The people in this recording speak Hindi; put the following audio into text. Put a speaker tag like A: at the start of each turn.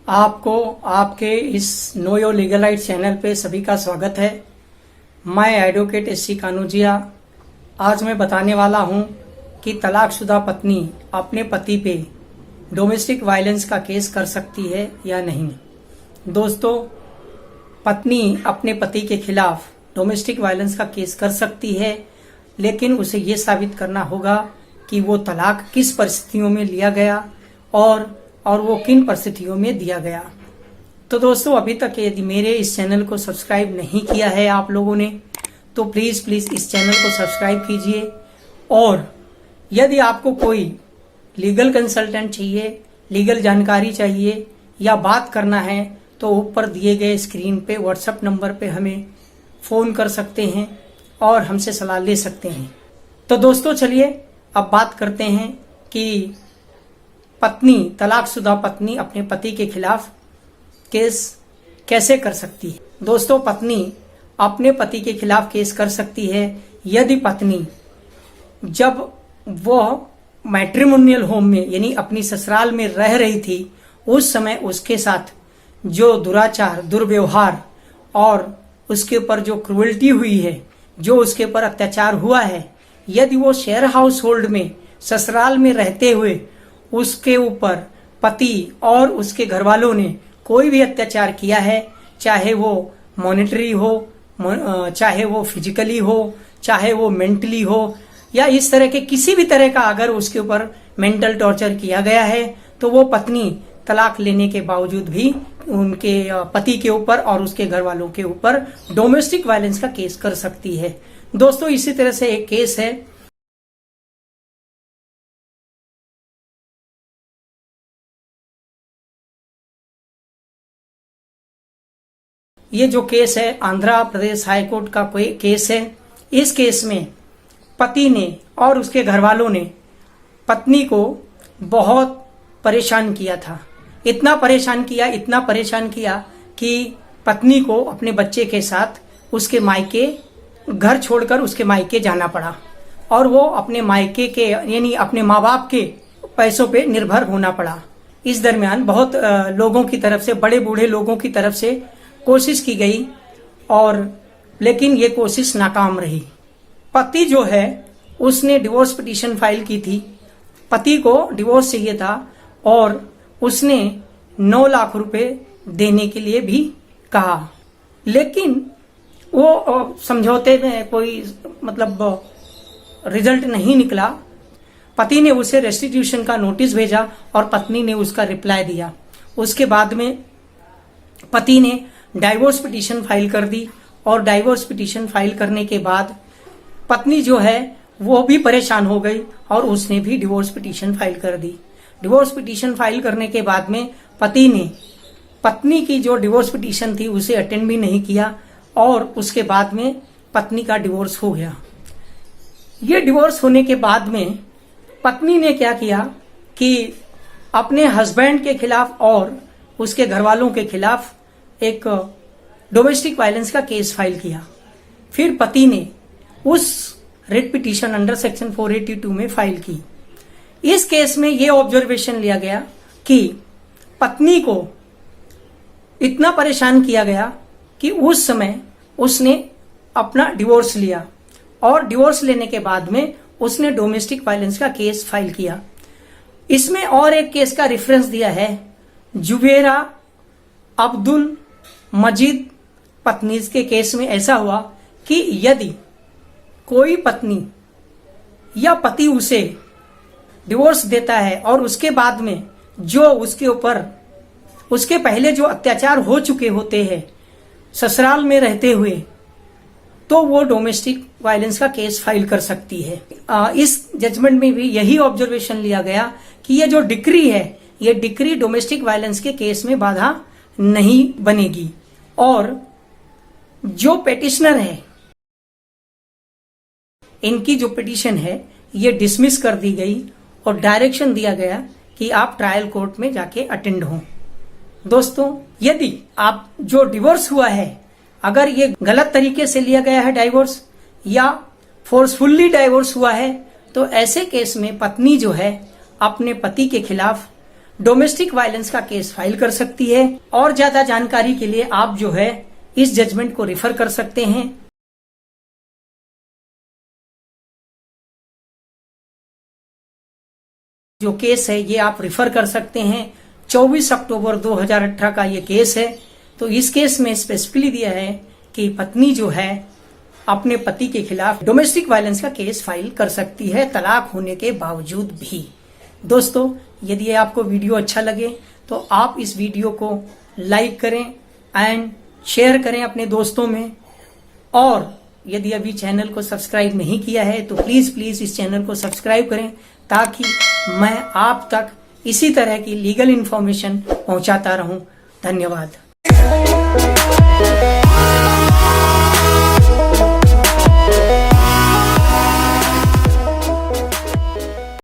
A: आपको आपके इस know your legal right channel पे सभी का स्वागत है। मैं एडवोकेट एस सी कानूजिया आज मैं बताने वाला हूं कि तलाकशुदा पत्नी अपने पति पे डोमेस्टिक वायलेंस का केस कर सकती है या नहीं। दोस्तों, पत्नी अपने पति के खिलाफ डोमेस्टिक वायलेंस का केस कर सकती है, लेकिन उसे ये साबित करना होगा कि वो तलाक किस परिस्थितियों में लिया गया और वो किन परिस्थितियों में दिया गया। तो दोस्तों, अभी तक यदि मेरे इस चैनल को सब्सक्राइब नहीं किया है आप लोगों ने, तो प्लीज इस चैनल को सब्सक्राइब कीजिए। और यदि आपको कोई लीगल कंसल्टेंट चाहिए, लीगल जानकारी चाहिए या बात करना है, तो ऊपर दिए गए स्क्रीन पे व्हाट्सएप नंबर पे हमें फोन कर सकते हैं और हमसे सलाह ले सकते हैं। तो दोस्तों, चलिए अब बात करते हैं कि तलाकशुदा पत्नी अपने पति के खिलाफ केस कैसे कर सकती है। दोस्तों, पत्नी अपने पति के खिलाफ केस कर सकती है यदि पत्नी जब वह मैट्रिमोनियल होम में यानी अपनी ससुराल में रह रही थी, उस समय उसके साथ जो दुराचार, दुर्व्यवहार और उसके ऊपर जो क्रूएल्टी हुई है, जो उसके ऊपर अत्याचार हुआ है, यदि वो शेयर हाउस होल्ड में ससुराल में रहते हुए उसके ऊपर पति और उसके घर वालों ने कोई भी अत्याचार किया है, चाहे वो मॉनेटरी हो, चाहे वो फिजिकली हो, चाहे वो मेंटली हो, या इस तरह के किसी भी तरह का अगर उसके ऊपर मेंटल टॉर्चर किया गया है, तो वो पत्नी तलाक लेने के बावजूद भी उनके पति के ऊपर और उसके घर वालों के ऊपर डोमेस्टिक वायलेंस का केस कर सकती है। दोस्तों, इसी तरह से एक केस है, ये जो केस है आंध्र प्रदेश हाई कोर्ट का कोई केस है। इस केस में पति ने और उसके घर वालों ने पत्नी को बहुत परेशान किया था। इतना परेशान किया कि पत्नी को अपने बच्चे के साथ उसके मायके घर छोड़कर उसके मायके जाना पड़ा और वो अपने मायके के यानी अपने माँ बाप के पैसों पे निर्भर होना पड़ा। इस दरमियान बहुत लोगों की तरफ से, बड़े बूढ़े लोगों की तरफ से कोशिश की गई और लेकिन ये कोशिश नाकाम रही। पति जो है उसने डिवोर्स पिटीशन फाइल की थी। पति को डिवोर्स चाहिए था और उसने 9 लाख रुपए देने के लिए भी कहा, लेकिन वो समझौते में कोई रिजल्ट नहीं निकला। पति ने उसे रेस्टिट्यूशन का नोटिस भेजा और पत्नी ने उसका रिप्लाई दिया। उसके बाद में पति ने डाइवोर्स पिटीशन फाइल कर दी और डाइवोर्स पिटीशन फाइल करने के बाद पत्नी जो है वो भी परेशान हो गई और उसने भी डिवोर्स पिटीशन फाइल कर दी। डिवोर्स पिटीशन फाइल करने के बाद में पति ने पत्नी की जो डिवोर्स पिटीशन थी उसे अटेंड भी नहीं किया और उसके बाद में पत्नी का डिवोर्स हो गया। ये डिवोर्स होने के बाद में पत्नी ने क्या किया कि अपने हस्बैंड के खिलाफ और उसके घर वालों के खिलाफ एक डोमेस्टिक वायलेंस का केस फाइल किया। फिर पति ने उस रिट पिटीशन अंडर सेक्शन 482 में फाइल की। इस केस में यह ऑब्जर्वेशन लिया गया कि पत्नी को इतना परेशान किया गया कि उस समय उसने अपना डिवोर्स लिया और डिवोर्स लेने के बाद में उसने डोमेस्टिक वायलेंस का केस फाइल किया। इसमें और एक केस का रेफरेंस दिया है, जुबेरा अब्दुल मजीद पत्नी के केस में ऐसा हुआ कि यदि कोई पत्नी या पति उसे डिवोर्स देता है और उसके बाद में जो उसके ऊपर उसके पहले जो अत्याचार हो चुके होते हैं ससुराल में रहते हुए, तो वो डोमेस्टिक वायलेंस का केस फाइल कर सकती है। इस जजमेंट में भी यही ऑब्जर्वेशन लिया गया कि ये जो डिक्री है, ये डिक्री डोमेस्टिक वायलेंस के केस में बाधा नहीं बनेगी और जो पेटिशनर है इनकी जो पिटीशन है ये डिसमिस कर दी गई और डायरेक्शन दिया गया कि आप ट्रायल कोर्ट में जाके अटेंड हों। दोस्तों, यदि आप जो डिवोर्स हुआ है, अगर ये गलत तरीके से लिया गया है डाइवोर्स या फोर्सफुल्ली डाइवोर्स हुआ है, तो ऐसे केस में पत्नी जो है अपने पति के खिलाफ डोमेस्टिक वायलेंस का केस फाइल कर सकती है। और ज्यादा जानकारी के लिए आप जो है इस जजमेंट को रेफर कर सकते हैं। जो केस है ये आप रेफर कर सकते हैं। 24 अक्टूबर 2018 का ये केस है। तो इस केस में स्पेसिफिकली दिया है कि पत्नी जो है अपने पति के खिलाफ डोमेस्टिक वायलेंस का केस फाइल कर सकती है तलाक होने के बावजूद भी। दोस्तों, यदि आपको वीडियो अच्छा लगे तो आप इस वीडियो को लाइक करें एंड शेयर करें अपने दोस्तों में। और यदि अभी चैनल को सब्सक्राइब नहीं किया है तो प्लीज इस चैनल को सब्सक्राइब करें, ताकि मैं आप तक इसी तरह की लीगल इन्फॉर्मेशन पहुंचाता रहूं। धन्यवाद।